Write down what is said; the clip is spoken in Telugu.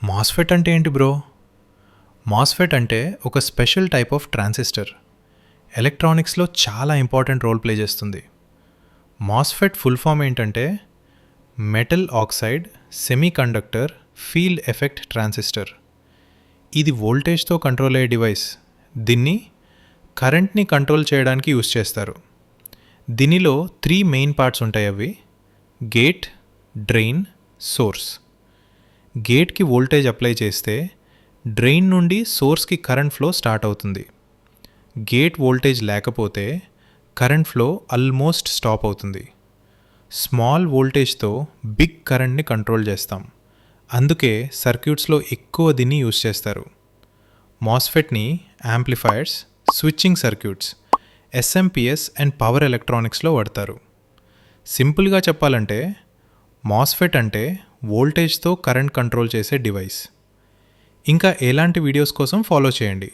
మాస్ఫెట్ అంటే ఏంటి బ్రో? మాస్ఫెట్ అంటే ఒక స్పెషల్ టైప్ ఆఫ్ ట్రాన్సిస్టర్. ఎలక్ట్రానిక్స్లో చాలా ఇంపార్టెంట్ రోల్ ప్లే చేస్తుంది. మాస్ఫెట్ ఫుల్ ఫామ్ ఏంటంటే metal oxide semiconductor field effect transistor. ఇది వోల్టేజ్తో కంట్రోల్ అయ్యే డివైస్. దీన్ని కరెంట్ని కంట్రోల్ చేయడానికి యూస్ చేస్తారు. దీనిలో 3 మెయిన్ పార్ట్స్ ఉంటాయి. అవి గేట్, డ్రెయిన్, సోర్స్. గేట్కి వోల్టేజ్ అప్లై చేస్తే డ్రెయిన్ నుండి సోర్స్కి కరెంట్ ఫ్లో స్టార్ట్ అవుతుంది. గేట్ వోల్టేజ్ లేకపోతే కరెంట్ ఫ్లో ఆల్మోస్ట్ స్టాప్ అవుతుంది. స్మాల్ వోల్టేజ్తో బిగ్ కరెంట్ని కంట్రోల్ చేస్తాం. అందుకే సర్క్యూట్స్లో ఎక్కువ దీన్ని యూస్ చేస్తారు. మాస్ఫెట్ని amplifiers, switching circuits, SMPS and power ఎలక్ట్రానిక్స్లో వాడతారు. సింపుల్గా చెప్పాలంటే మాస్ఫెట్ అంటే వోల్టేజ్తో కరెంట్ కంట్రోల్ చేసే డివైస్. ఇంకా ఎలాంటి వీడియోస్ కోసం ఫాలో చేయండి.